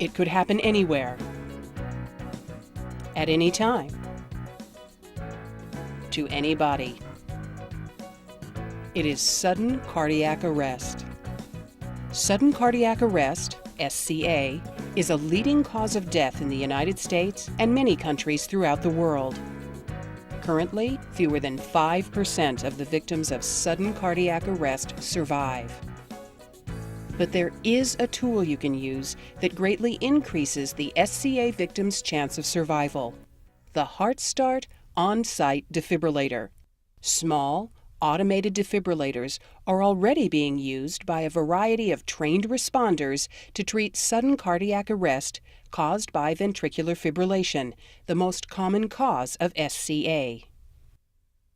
It could happen anywhere, at any time, to anybody. It is sudden cardiac arrest. Sudden cardiac arrest, SCA, is a leading cause of death in the United States and many countries throughout the world. Currently, fewer than 5% of the victims of sudden cardiac arrest survive. But there is a tool you can use that greatly increases the SCA victim's chance of survival: the Heartstart OnSite Defibrillator. Small, automated defibrillators are already being used by a variety of trained responders to treat sudden cardiac arrest caused by ventricular fibrillation, the most common cause of SCA.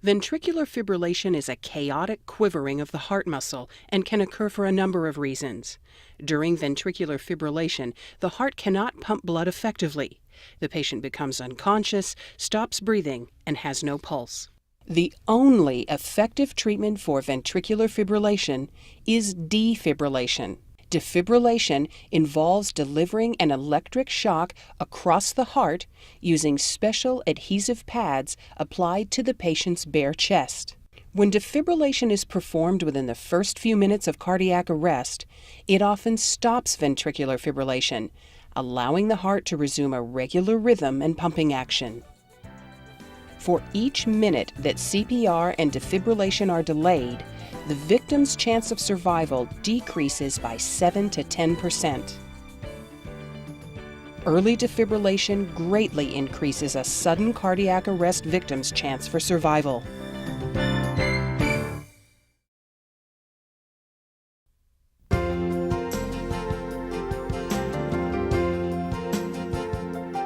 Ventricular fibrillation is a chaotic quivering of the heart muscle and can occur for a number of reasons. During ventricular fibrillation, the heart cannot pump blood effectively. The patient becomes unconscious, stops breathing, and has no pulse. The only effective treatment for ventricular fibrillation is defibrillation. Defibrillation involves delivering an electric shock across the heart using special adhesive pads applied to the patient's bare chest. When defibrillation is performed within the first few minutes of cardiac arrest, it often stops ventricular fibrillation, allowing the heart to resume a regular rhythm and pumping action. For each minute that CPR and defibrillation are delayed, the victim's chance of survival decreases by 7 to 10%. Early defibrillation greatly increases a sudden cardiac arrest victim's chance for survival.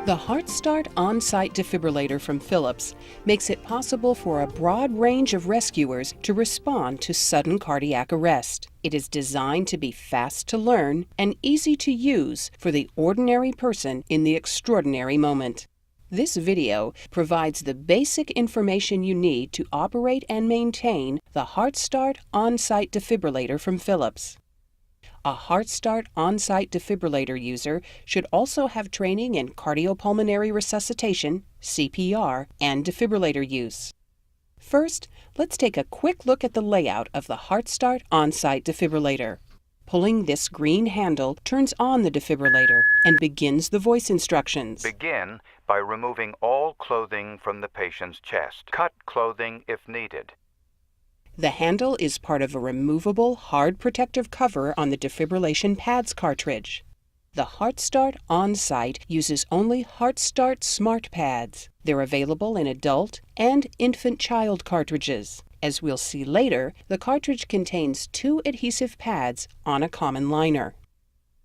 The Heartstart OnSite Defibrillator from Phillips makes it possible for a broad range of rescuers to respond to sudden cardiac arrest. It is designed to be fast to learn and easy to use for the ordinary person in the extraordinary moment. This video provides the basic information you need to operate and maintain the Heartstart OnSite Defibrillator from Phillips. A Heartstart OnSite Defibrillator user should also have training in cardiopulmonary resuscitation, CPR, and defibrillator use. First, let's take a quick look at the layout of the Heartstart OnSite Defibrillator. Pulling this green handle turns on the defibrillator and begins the voice instructions. Begin by removing all clothing from the patient's chest. Cut clothing if needed. The handle is part of a removable, hard protective cover on the defibrillation pads cartridge. The Heartstart OnSite uses only Heartstart Smart Pads. They're available in adult and infant child cartridges. As we'll see later, the cartridge contains 2 adhesive pads on a common liner.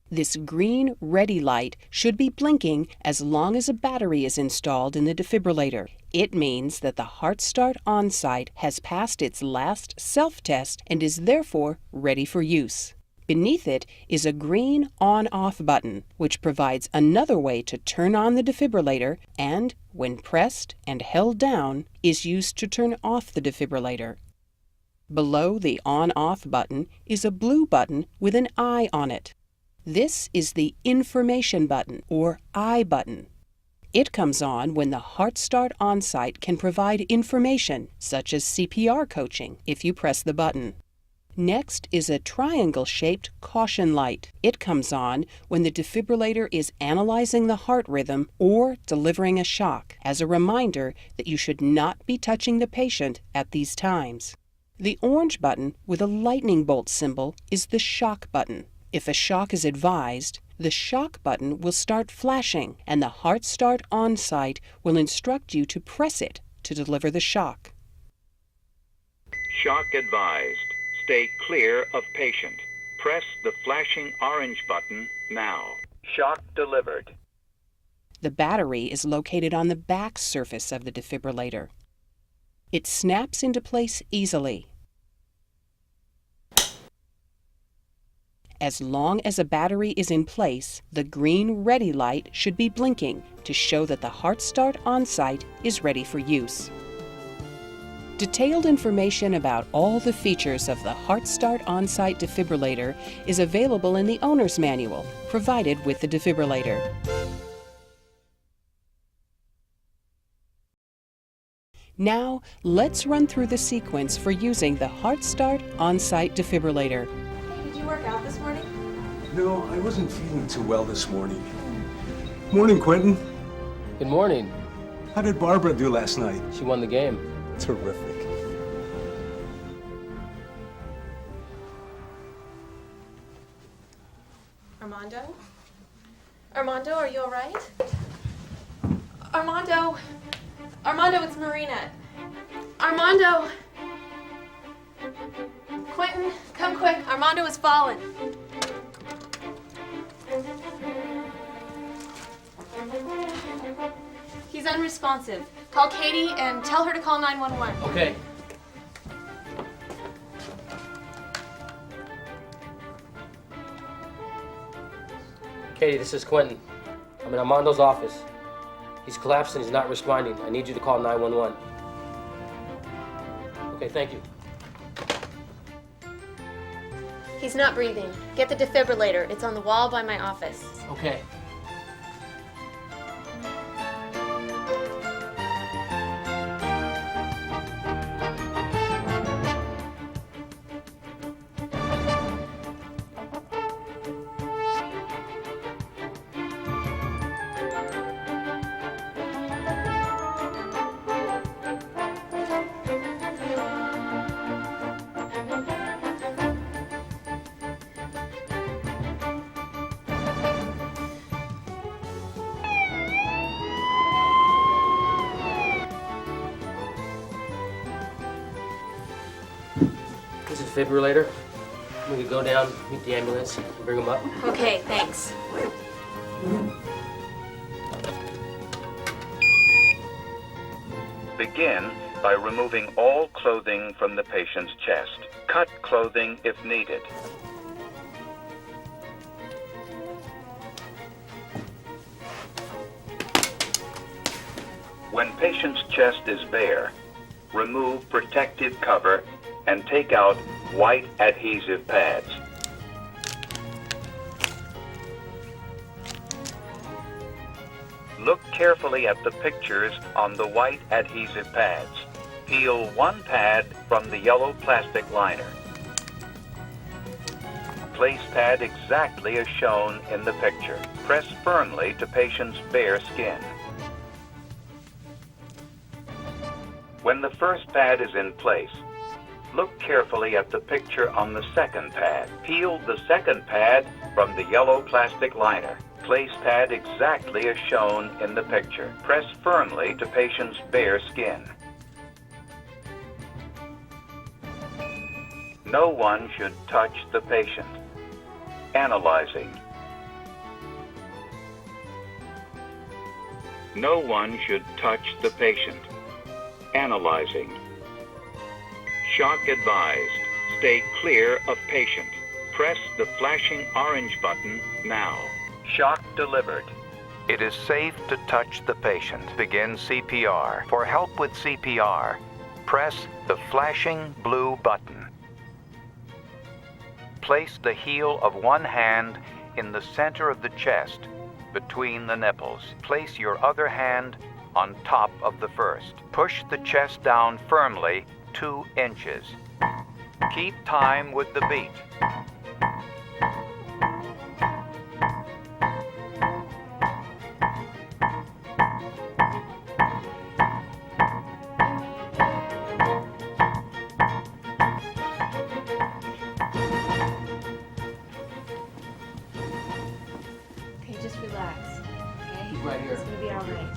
This green ready light should be blinking as long as a battery is installed in the defibrillator. It means that the Heartstart OnSite has passed its last self-test and is therefore ready for use. Beneath it is a green on-off button, which provides another way to turn on the defibrillator and, when pressed and held down, is used to turn off the defibrillator. Below the on-off button is a blue button with an eye on it. This is the information button, or I button. It comes on when the Heartstart OnSite can provide information, such as CPR coaching, if you press the button. Next is a triangle-shaped caution light. It comes on when the defibrillator is analyzing the heart rhythm or delivering a shock, as a reminder that you should not be touching the patient at these times. The orange button with a lightning bolt symbol is the shock button. If a shock is advised, the shock button will start flashing and the Heartstart OnSite will instruct you to press it to deliver the shock. Shock advised. Stay clear of patient. Press the flashing orange button now. Shock delivered. The battery is located on the back surface of the defibrillator. It snaps into place easily. As long as a battery is in place, the green ready light should be blinking to show that the Heartstart OnSite is ready for use. Detailed information about all the features of the Heartstart OnSite defibrillator is available in the owner's manual provided with the defibrillator. Now, let's run through the sequence for using the Heartstart OnSite defibrillator. Did you work out this morning? No, I wasn't feeling too well this morning. Morning, Quentin. Good morning. How did Barbara do last night? She won the game. Terrific. Armando? Armando, are you all right? Armando! Armando, it's Marina. Armando! Quentin, come quick. Armando has fallen. He's unresponsive. Call Katie and tell her to call 911. Okay. Katie, this is Quentin. I'm in Armando's office. He's collapsed and he's not responding. I need you to call 911. Okay, thank you. He's not breathing. Get the defibrillator. It's on the wall by my office. Okay. This is a defibrillator. We can go down, meet the ambulance, and bring him up. Okay, thanks. Begin by removing all clothing from the patient's chest. Cut clothing if needed. When patient's chest is bare, remove protective cover and take out white adhesive pads. Look carefully at the pictures on the white adhesive pads. Peel one pad from the yellow plastic liner. Place pad exactly as shown in the picture. Press firmly to patient's bare skin. When the first pad is in place, look carefully at the picture on the second pad. Peel the second pad from the yellow plastic liner. Place pad exactly as shown in the picture. Press firmly to patient's bare skin. No one should touch the patient. Analyzing. No one should touch the patient. Analyzing. Shock advised. Stay clear of patient. Press the flashing orange button now. Shock delivered. It is safe to touch the patient. Begin CPR. For help with CPR, press the flashing blue button. Place the heel of one hand in the center of the chest, between the nipples. Place your other hand on top of the first. Push the chest down firmly 2 inches. Keep time with the beat. Okay, just relax. Okay? He's right here. It's gonna be all right.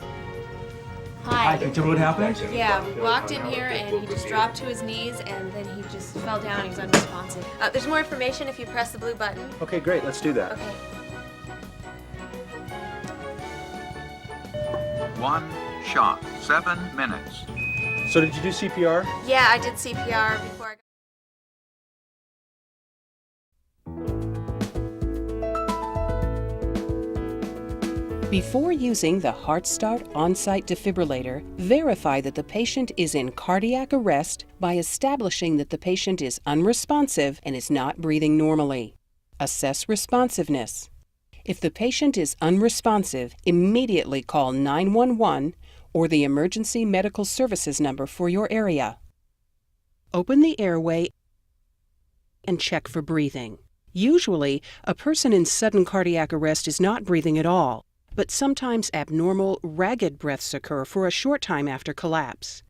Hi, can you tell me what happened? Yeah, we walked in here and he just dropped to his knees and then he just fell down. He was unresponsive. There's more information if you press the blue button. Okay, great. Let's do that. Okay. One shock, 7 minutes. So did you do CPR? Yeah, I did CPR before I got... Before using the Heartstart OnSite defibrillator, verify that the patient is in cardiac arrest by establishing that the patient is unresponsive and is not breathing normally. Assess responsiveness. If the patient is unresponsive, immediately call 911 or the emergency medical services number for your area. Open the airway and check for breathing. Usually, a person in sudden cardiac arrest is not breathing at all, but sometimes abnormal, ragged breaths occur for a short time after collapse.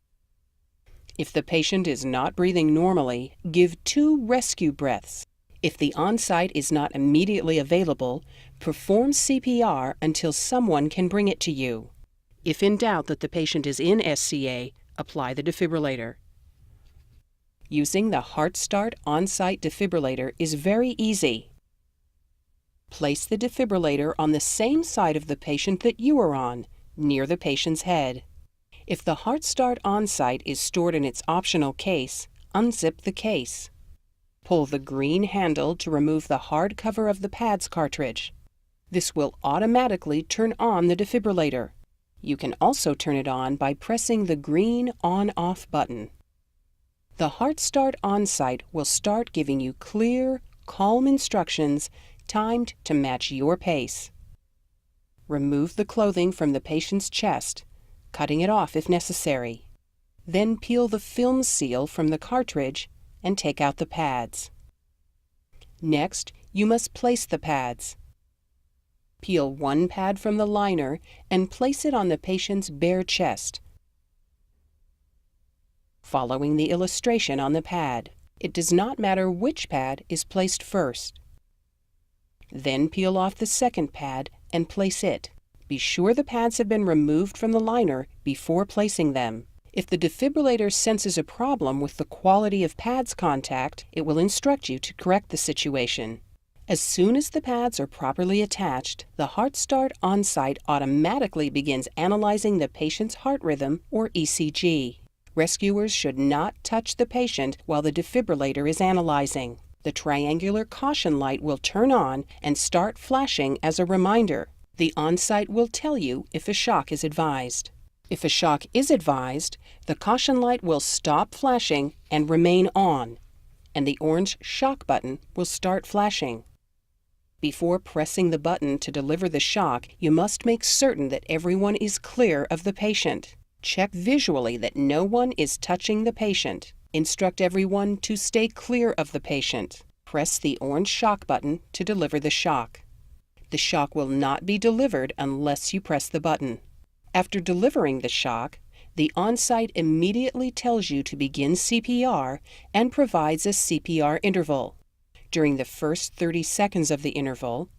If the patient is not breathing normally, give 2 rescue breaths. If the OnSite is not immediately available, perform CPR until someone can bring it to you. If in doubt that the patient is in SCA, apply the defibrillator. Using the Heartstart OnSite defibrillator is very easy. Place the defibrillator on the same side of the patient that you are on, near the patient's head. If the Heartstart OnSite is stored in its optional case, unzip the case. Pull the green handle to remove the hard cover of the pads cartridge. This will automatically turn on the defibrillator. You can also turn it on by pressing the green on-off button. The Heartstart OnSite will start giving you clear, calm instructions timed to match your pace. Remove the clothing from the patient's chest, cutting it off if necessary. Then peel the film seal from the cartridge and take out the pads. Next, you must place the pads. Peel 1 pad from the liner and place it on the patient's bare chest, following the illustration on the pad. It does not matter which pad is placed first. Then peel off the second pad and place it. Be sure the pads have been removed from the liner before placing them. If the defibrillator senses a problem with the quality of pads contact, it will instruct you to correct the situation. As soon as the pads are properly attached, the Heartstart OnSite automatically begins analyzing the patient's heart rhythm, or ECG. Rescuers should not touch the patient while the defibrillator is analyzing. The triangular caution light will turn on and start flashing as a reminder. The OnSite will tell you if a shock is advised. If a shock is advised, the caution light will stop flashing and remain on, and the orange shock button will start flashing. Before pressing the button to deliver the shock, you must make certain that everyone is clear of the patient. Check visually that no one is touching the patient. Instruct everyone to stay clear of the patient. Press the orange shock button to deliver the shock. The shock will not be delivered unless you press the button. After delivering the shock, the OnSite immediately tells you to begin CPR and provides a CPR interval. During the first 30 seconds of the interval,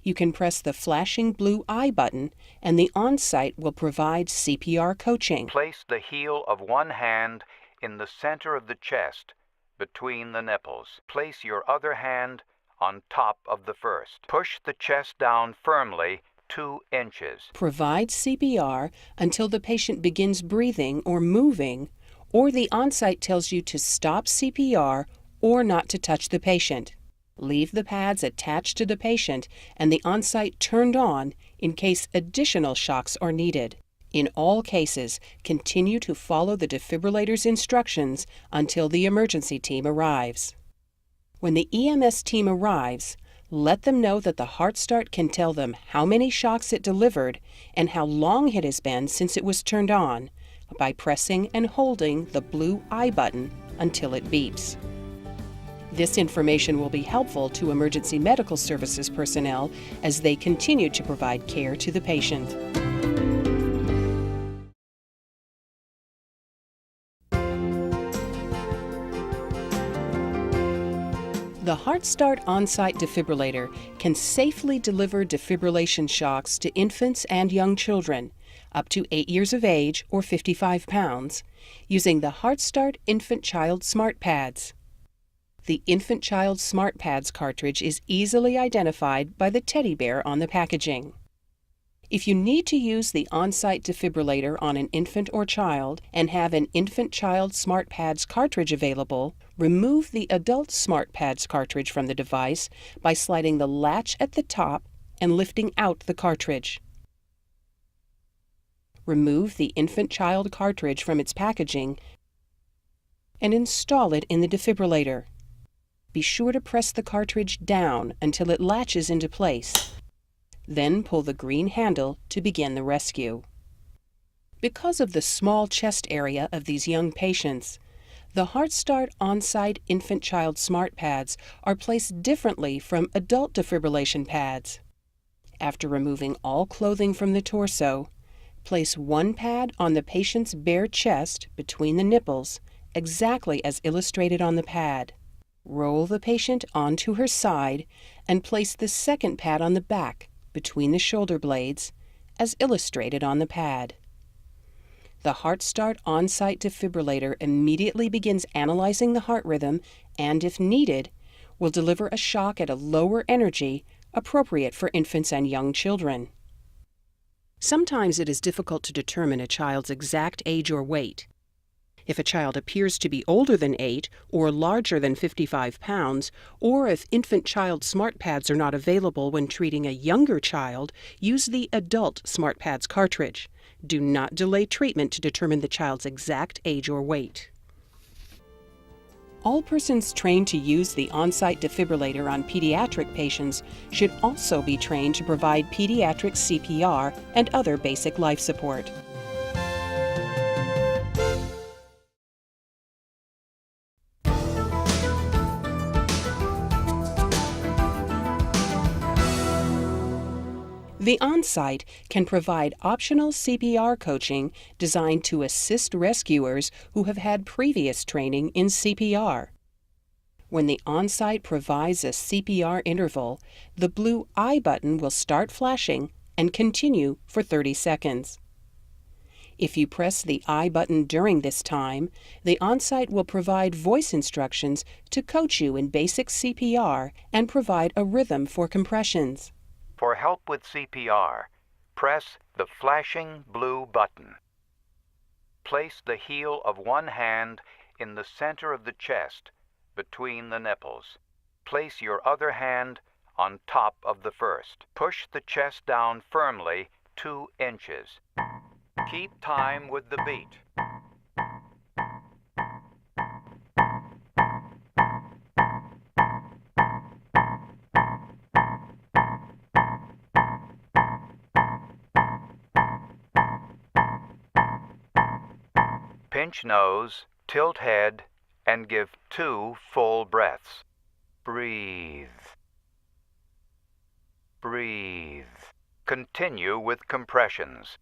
you can press the flashing blue I button and the OnSite will provide CPR coaching. Place the heel of one hand in the center of the chest, between the nipples. Place your other hand on top of the first. Push the chest down firmly 2 inches. Provide CPR until the patient begins breathing or moving, or the OnSite tells you to stop CPR or not to touch the patient. Leave the pads attached to the patient and the OnSite turned on in case additional shocks are needed. In all cases, continue to follow the defibrillator's instructions until the emergency team arrives. When the EMS team arrives, let them know that the Heartstart can tell them how many shocks it delivered and how long it has been since it was turned on by pressing and holding the blue I button until it beeps. This information will be helpful to emergency medical services personnel as they continue to provide care to the patient. The Heartstart OnSite defibrillator can safely deliver defibrillation shocks to infants and young children up to 8 years of age or 55 pounds using the Heartstart Infant Child Smart Pads. The Infant Child Smart Pads cartridge is easily identified by the teddy bear on the packaging. If you need to use the OnSite defibrillator on an infant or child and have an Infant Child Smart Pads cartridge available, remove the Adult Smart Pads cartridge from the device by sliding the latch at the top and lifting out the cartridge. remove the infant child cartridge from its packaging and install it in the defibrillator. Be sure to press the cartridge down until it latches into place. Then pull the green handle to begin the rescue. Because of the small chest area of these young patients, the Heartstart OnSite infant-child smart pads are placed differently from adult defibrillation pads. After removing all clothing from the torso, place one pad on the patient's bare chest between the nipples, exactly as illustrated on the pad. Roll the patient onto her side and place the second pad on the back between the shoulder blades, as illustrated on the pad. The Heartstart OnSite defibrillator immediately begins analyzing the heart rhythm and, if needed, will deliver a shock at a lower energy appropriate for infants and young children. Sometimes it is difficult to determine a child's exact age or weight. If a child appears to be older than 8 or larger than 55 pounds, or if infant-child smart pads are not available when treating a younger child, use the adult smart pads cartridge. Do not delay treatment to determine the child's exact age or weight. All persons trained to use the OnSite defibrillator on pediatric patients should also be trained to provide pediatric CPR and other basic life support. The OnSite can provide optional CPR coaching designed to assist rescuers who have had previous training in CPR. When the OnSite provides a CPR interval, the blue I button will start flashing and continue for 30 seconds. If you press the I button during this time, the OnSite will provide voice instructions to coach you in basic CPR and provide a rhythm for compressions. For help with CPR, press the flashing blue button. Place the heel of one hand in the center of the chest, between the nipples. Place your other hand on top of the first. Push the chest down firmly 2 inches. Keep time with the beat. Pinch nose, tilt head, and give 2 full breaths. Breathe. Breathe. Continue with compressions.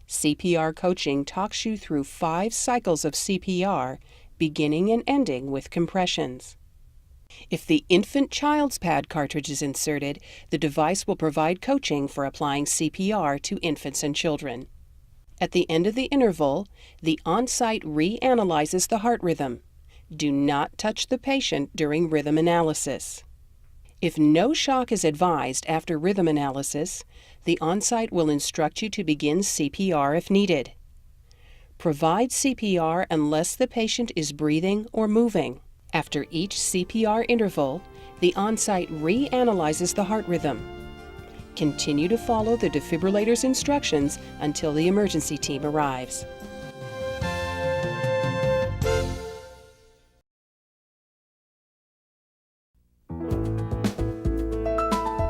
CPR coaching talks you through 5 cycles of CPR, beginning and ending with compressions. If the infant child's pad cartridge is inserted, the device will provide coaching for applying CPR to infants and children. At the end of the interval, the OnSite reanalyzes the heart rhythm. Do not touch the patient during rhythm analysis. If no shock is advised after rhythm analysis, the OnSite will instruct you to begin CPR if needed. Provide CPR unless the patient is breathing or moving. After each CPR interval, the OnSite reanalyzes the heart rhythm. Continue to follow the defibrillator's instructions until the emergency team arrives.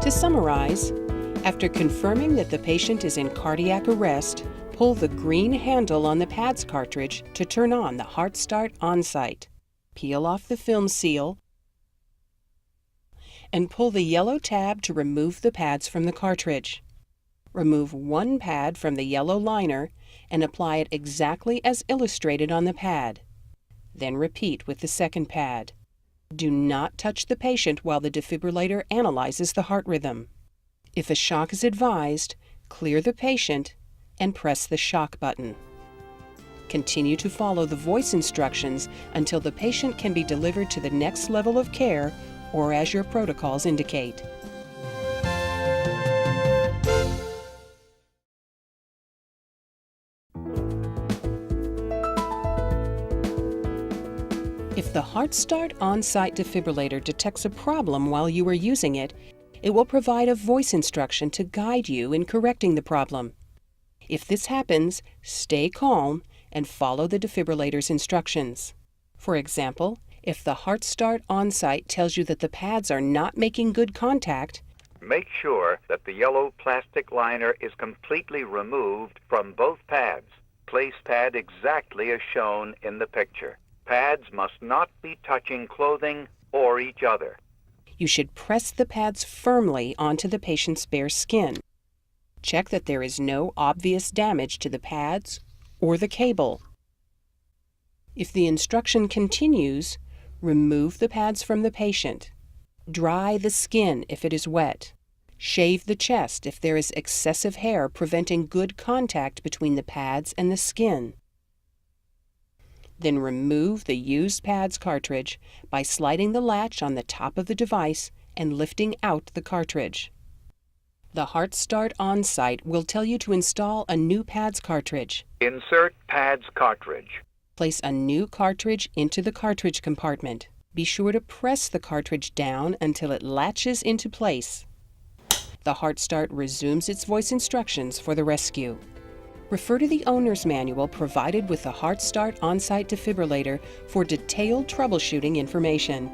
To summarize, after confirming that the patient is in cardiac arrest, pull the green handle on the pads cartridge to turn on the Heartstart OnSite. Peel off the film seal and pull the yellow tab to remove the pads from the cartridge. Remove one pad from the yellow liner and apply it exactly as illustrated on the pad. Then repeat with the second pad. Do not touch the patient while the defibrillator analyzes the heart rhythm. If a shock is advised, clear the patient and press the shock button. Continue to follow the voice instructions until the patient can be delivered to the next level of care or as your protocols indicate. If the Heartstart OnSite defibrillator detects a problem while you are using it, it will provide a voice instruction to guide you in correcting the problem. If this happens, stay calm and follow the defibrillator's instructions. For example, if the Heartstart OnSite tells you that the pads are not making good contact, make sure that the yellow plastic liner is completely removed from both pads. Place pad exactly as shown in the picture. Pads must not be touching clothing or each other. you should press the pads firmly onto the patient's bare skin. Check that there is no obvious damage to the pads or the cable. If the instruction continues, remove the pads from the patient. Dry the skin if it is wet. Shave the chest if there is excessive hair preventing good contact between the pads and the skin. Then remove the used pads cartridge by sliding the latch on the top of the device and lifting out the cartridge. The Heartstart OnSite will tell you to install a new pads cartridge. Insert pads cartridge. Place a new cartridge into the cartridge compartment. Be sure to press the cartridge down until it latches into place. The Heartstart resumes its voice instructions for the rescue. Refer to the owner's manual provided with the Heartstart OnSite defibrillator for detailed troubleshooting information.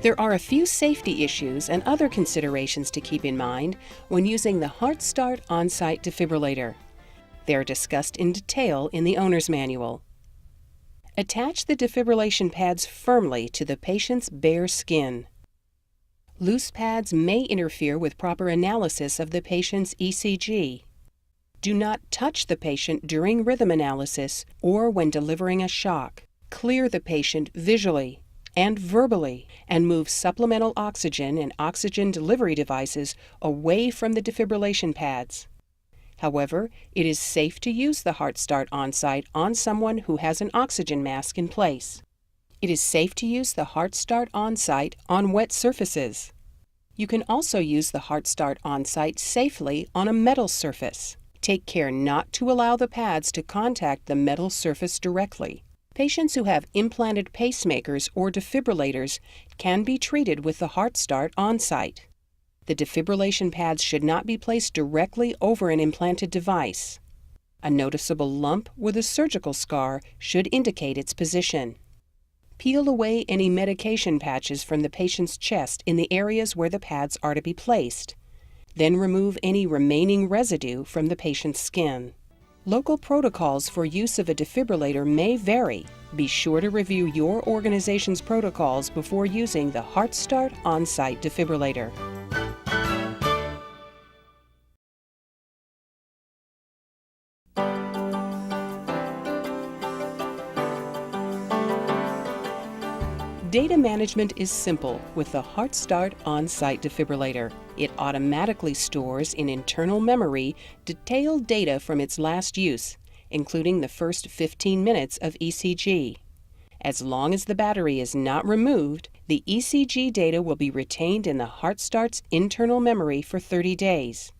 There are a few safety issues and other considerations to keep in mind when using the Heartstart OnSite defibrillator. They are discussed in detail in the owner's manual. Attach the defibrillation pads firmly to the patient's bare skin. Loose pads may interfere with proper analysis of the patient's ECG. Do not touch the patient during rhythm analysis or when delivering a shock. Clear the patient visually and verbally, and move supplemental oxygen and oxygen delivery devices away from the defibrillation pads. However, it is safe to use the Heartstart OnSite on someone who has an oxygen mask in place. It is safe to use the Heartstart OnSite on wet surfaces. You can also use the Heartstart OnSite safely on a metal surface. Take care not to allow the pads to contact the metal surface directly. Patients who have implanted pacemakers or defibrillators can be treated with the Heartstart OnSite. The defibrillation pads should not be placed directly over an implanted device. A noticeable lump with a surgical scar should indicate its position. Peel away any medication patches from the patient's chest in the areas where the pads are to be placed. Then remove any remaining residue from the patient's skin. Local protocols for use of a defibrillator may vary. Be sure to review your organization's protocols before using the Heartstart OnSite defibrillator. Data management is simple with the Heartstart OnSite defibrillator. It automatically stores in internal memory detailed data from its last use, including the first 15 minutes of ECG. As long as the battery is not removed, the ECG data will be retained in the Heartstart's internal memory for 30 days.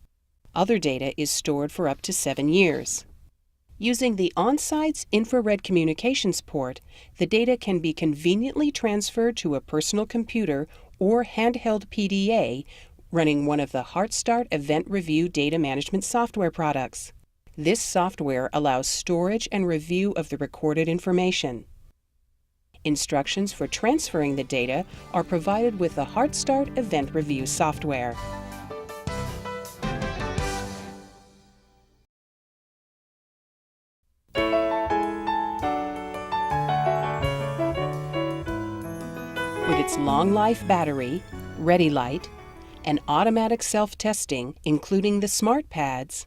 Other data is stored for up to 7 years. Using the OnSite's infrared communications port, the data can be conveniently transferred to a personal computer or handheld PDA running one of the Heartstart Event Review data management software products. This software allows storage and review of the recorded information. Instructions for transferring the data are provided with the Heartstart Event Review software. With its long-life battery, Ready Light, and automatic self-testing, including the smart pads,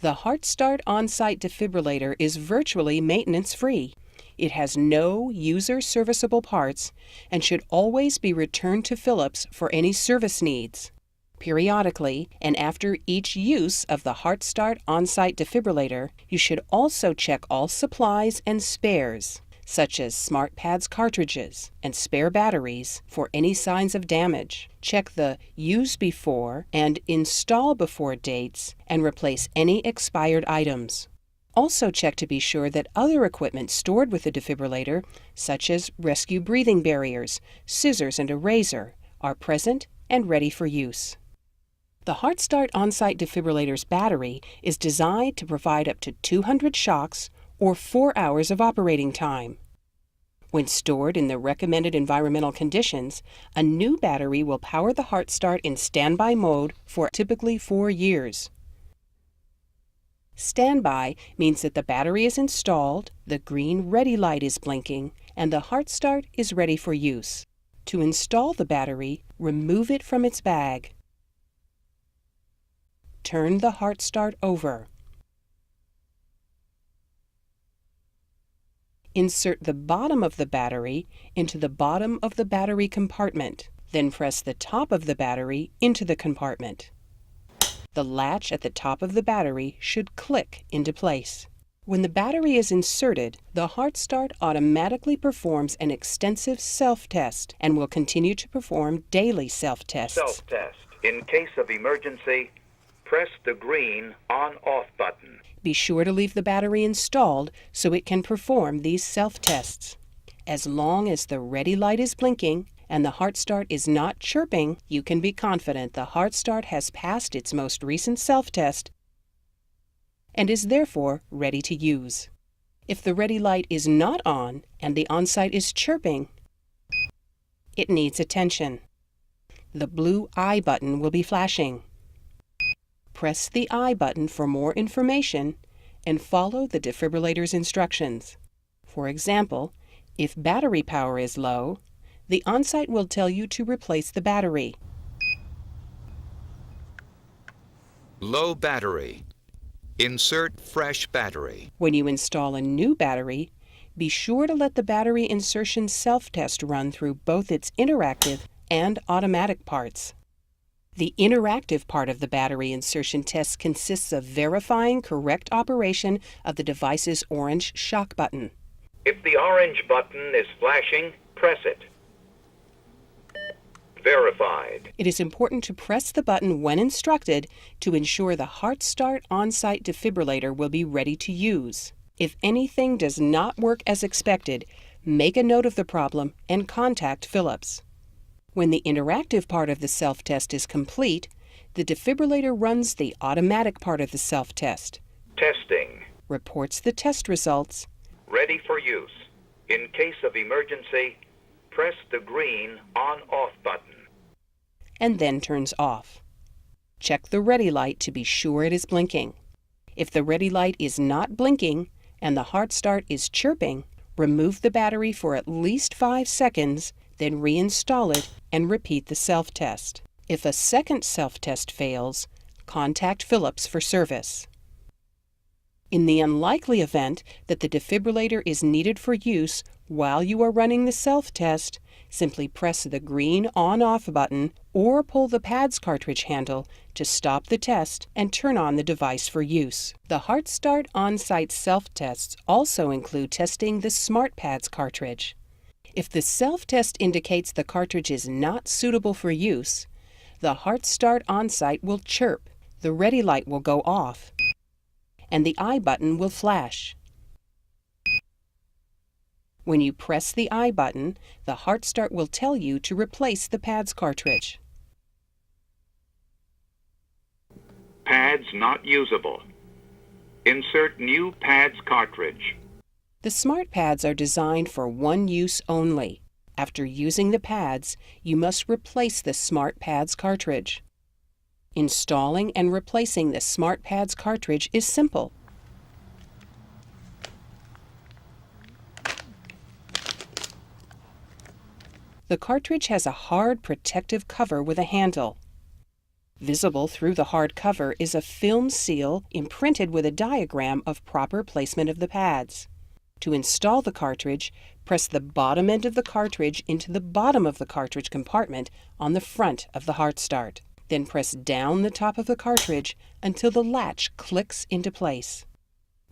the Heartstart OnSite defibrillator is virtually maintenance-free. It has no user-serviceable parts and should always be returned to Phillips for any service needs. Periodically, and after each use of the Heartstart OnSite defibrillator, you should also check all supplies and spares. such as smart pads cartridges and spare batteries, for any signs of damage. Check the Use Before and Install Before dates and replace any expired items. Also check to be sure that other equipment stored with the defibrillator, such as rescue breathing barriers, scissors, and a razor, are present and ready for use. The Heartstart OnSite defibrillator's battery is designed to provide up to 200 shocks or 4 hours of operating time. When stored in the recommended environmental conditions, a new battery will power the Heartstart in standby mode for typically 4 years. Standby means that the battery is installed, the green ready light is blinking, and the Heartstart is ready for use. To install the battery, remove it from its bag. Turn the Heartstart over. Insert the bottom of the battery into the bottom of the battery compartment. Then press the top of the battery into the compartment. The latch at the top of the battery should click into place. When the battery is inserted, the Heartstart automatically performs an extensive self-test and will continue to perform daily self-tests. Self-test. In case of emergency, press the green on-off button. Be sure to leave the battery installed so it can perform these self-tests. As long as the ready light is blinking and the Heartstart is not chirping, you can be confident the Heartstart has passed its most recent self-test and is therefore ready to use. If the ready light is not on and the OnSite is chirping, it needs attention. The blue I button will be flashing. Press the I button for more information and follow the defibrillator's instructions. For example, if battery power is low, the OnSite will tell you to replace the battery. Low battery. Insert fresh battery. When you install a new battery, be sure to let the battery insertion self-test run through both its interactive and automatic parts. The interactive part of the battery insertion test consists of verifying correct operation of the device's orange shock button. If the orange button is flashing, press it. Verified. It is important to press the button when instructed to ensure the Heartstart OnSite defibrillator will be ready to use. If anything does not work as expected, make a note of the problem and contact Phillips. When the interactive part of the self-test is complete, the defibrillator runs the automatic part of the self-test, Testing. reports the test results, Ready for use. In case of emergency, press the green on-off button. and then turns off. Check the ready light to be sure it is blinking. If the ready light is not blinking and the Heartstart is chirping, remove the battery for at least 5 seconds, then reinstall it and repeat the self-test. If a second self-test fails, contact Phillips for service. In the unlikely event that the defibrillator is needed for use while you are running the self-test, simply press the green on-off button or pull the pads cartridge handle to stop the test and turn on the device for use. The Heartstart OnSite self-tests also include testing the smart pads cartridge. If the self-test indicates the cartridge is not suitable for use, the Heartstart OnSite will chirp, the ready light will go off, and the I button will flash. When you press the I button, the Heartstart will tell you to replace the pads cartridge. Pads not usable. Insert new pads cartridge. The smart pads are designed for one use only. After using the pads, you must replace the smart pads cartridge. Installing and replacing the smart pads cartridge is simple. The cartridge has a hard protective cover with a handle. Visible through the hard cover is a film seal imprinted with a diagram of proper placement of the pads. To install the cartridge, press the bottom end of the cartridge into the bottom of the cartridge compartment on the front of the Heartstart. Then press down the top of the cartridge until the latch clicks into place.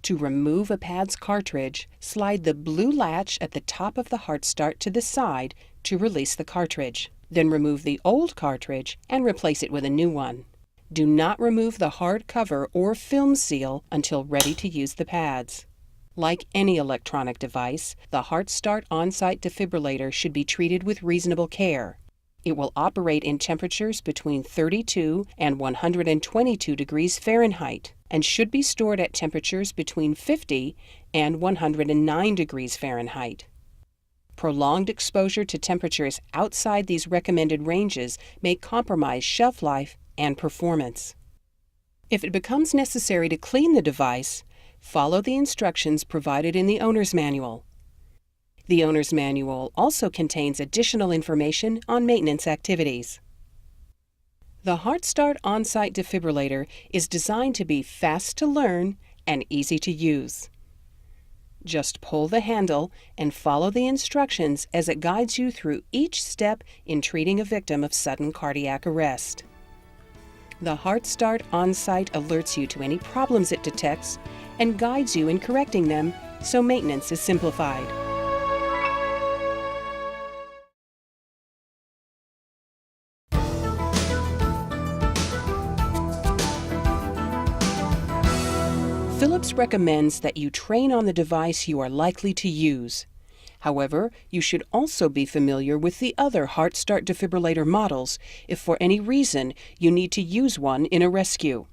To remove a pad's cartridge, slide the blue latch at the top of the Heartstart to the side to release the cartridge. Then remove the old cartridge and replace it with a new one. Do not remove the hard cover or film seal until ready to use the pads. Like any electronic device, the Heartstart OnSite defibrillator should be treated with reasonable care. It will operate in temperatures between 32 and 122 degrees Fahrenheit and should be stored at temperatures between 50 and 109 degrees Fahrenheit. Prolonged exposure to temperatures outside these recommended ranges may compromise shelf life and performance. If it becomes necessary to clean the device, follow the instructions provided in the owner's manual. The owner's manual also contains additional information on maintenance activities. The Heartstart OnSite defibrillator is designed to be fast to learn and easy to use. Just pull the handle and follow the instructions as it guides you through each step in treating a victim of sudden cardiac arrest. The Heartstart OnSite alerts you to any problems it detects and guides you in correcting them, so maintenance is simplified. Phillips recommends that you train on the device you are likely to use. However, you should also be familiar with the other Heartstart defibrillator models if for any reason you need to use one in a rescue.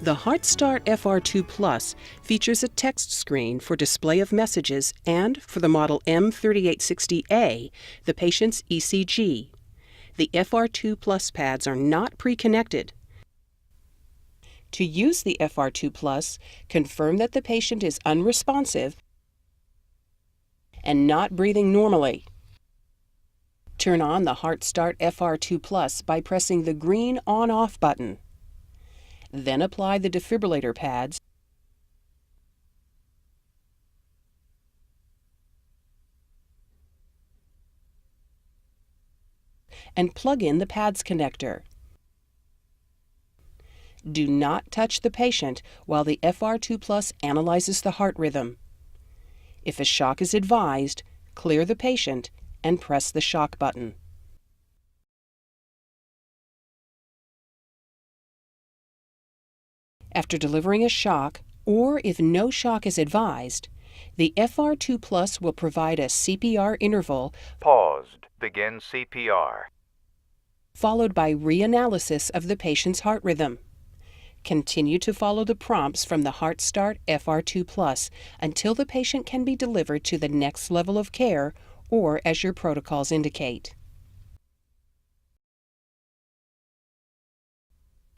The Heartstart FR2 Plus features a text screen for display of messages and, for the model M3860A, the patient's ECG. The FR2 Plus pads are not pre-connected. To use the FR2 Plus, confirm that the patient is unresponsive and not breathing normally. Turn on the Heartstart FR2 Plus by pressing the green on-off button. Then apply the defibrillator pads and plug in the pads connector. Do not touch the patient while the FR2 Plus analyzes the heart rhythm. If a shock is advised, clear the patient and press the shock button. After delivering a shock, or if no shock is advised, the FR2 Plus will provide a CPR interval Paused. Begin CPR. followed by reanalysis of the patient's heart rhythm. Continue to follow the prompts from the Heartstart FR2 Plus until the patient can be delivered to the next level of care or as your protocols indicate.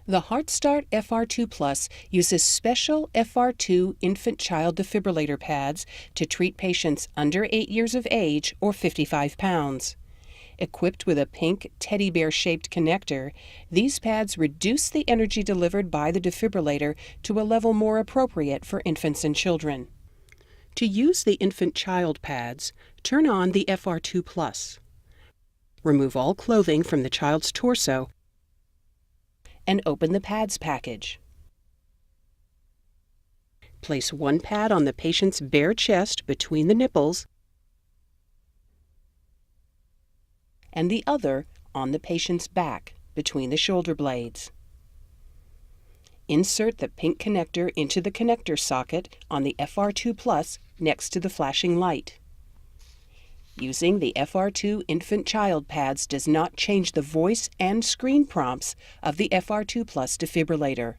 The Heartstart FR2 Plus uses special FR2 infant-child defibrillator pads to treat patients under 8 years of age or 55 pounds. Equipped with a pink teddy bear-shaped connector, these pads reduce the energy delivered by the defibrillator to a level more appropriate for infants and children. To use the infant-child pads, turn on the FR2 Plus. Remove all clothing from the child's torso and open the pads package. Place one pad on the patient's bare chest between the nipples and the other on the patient's back between the shoulder blades. Insert the pink connector into the connector socket on the FR2 Plus next to the flashing light. Using the FR2 infant-child pads does not change the voice and screen prompts of the FR2 Plus defibrillator.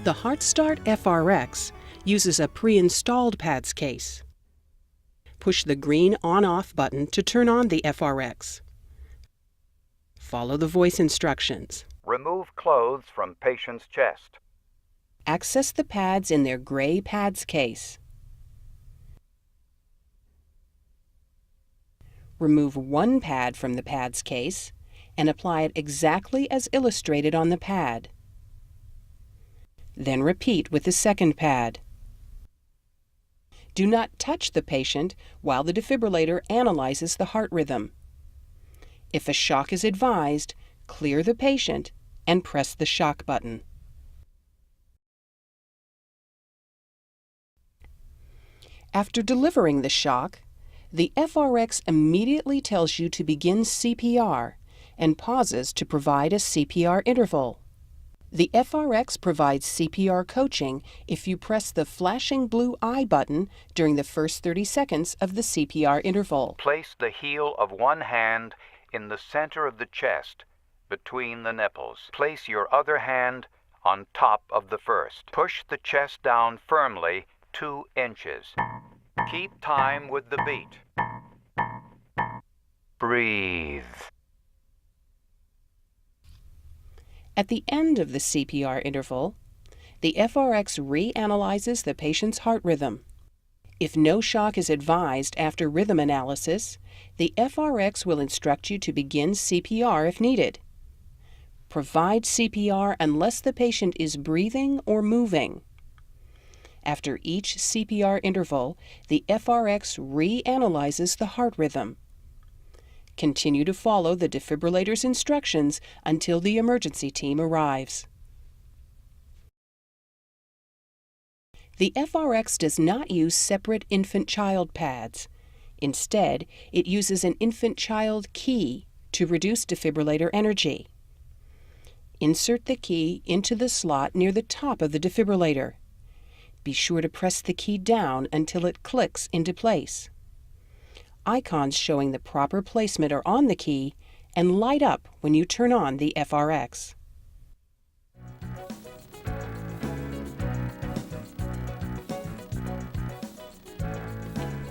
The Heartstart FRX uses a pre-installed pads case. Push the green on-off button to turn on the FRX. Follow the voice instructions. Remove clothes from patient's chest. Access the pads in their gray pads case. Remove one pad from the pads case and apply it exactly as illustrated on the pad. Then repeat with the second pad. Do not touch the patient while the defibrillator analyzes the heart rhythm. If a shock is advised, clear the patient and press the shock button. After delivering the shock, the FRX immediately tells you to begin CPR and pauses to provide a CPR interval. The FRX provides CPR coaching if you press the flashing blue I button during the first 30 seconds of the CPR interval. Place the heel of one hand in the center of the chest, between the nipples. Place your other hand on top of the first. Push the chest down firmly 2 inches. Keep time with the beat. Breathe. At the end of the CPR interval, the FRX reanalyzes the patient's heart rhythm. If no shock is advised after rhythm analysis, the FRX will instruct you to begin CPR if needed. Provide CPR unless the patient is breathing or moving. After each CPR interval, the FRX reanalyzes the heart rhythm. Continue to follow the defibrillator's instructions until the emergency team arrives. The FRX does not use separate infant-child pads. Instead, it uses an infant-child key to reduce defibrillator energy. Insert the key into the slot near the top of the defibrillator. Be sure to press the key down until it clicks into place. Icons showing the proper placement are on the key and light up when you turn on the FRX.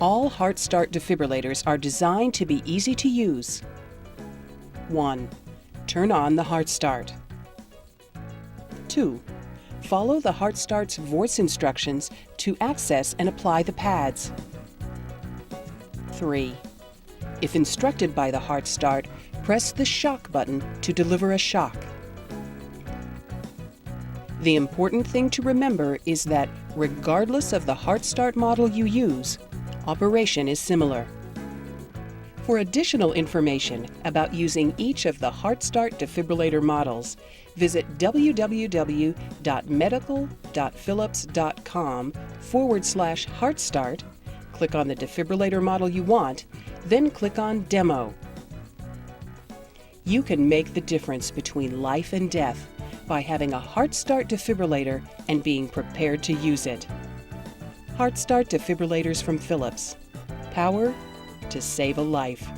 All Heartstart defibrillators are designed to be easy to use. 1. Turn on the Heartstart. 2. Follow the Heartstart's voice instructions to access and apply the pads. 3. If instructed by the Heartstart, press the shock button to deliver a shock. The important thing to remember is that regardless of the Heartstart model you use, operation is similar. For additional information about using each of the Heartstart defibrillator models, visit www.medical.phillips.com/Heartstart, click on the defibrillator model you want, then click on Demo. You can make the difference between life and death by having a Heartstart defibrillator and being prepared to use it. Heartstart defibrillators from Phillips. Power to save a life.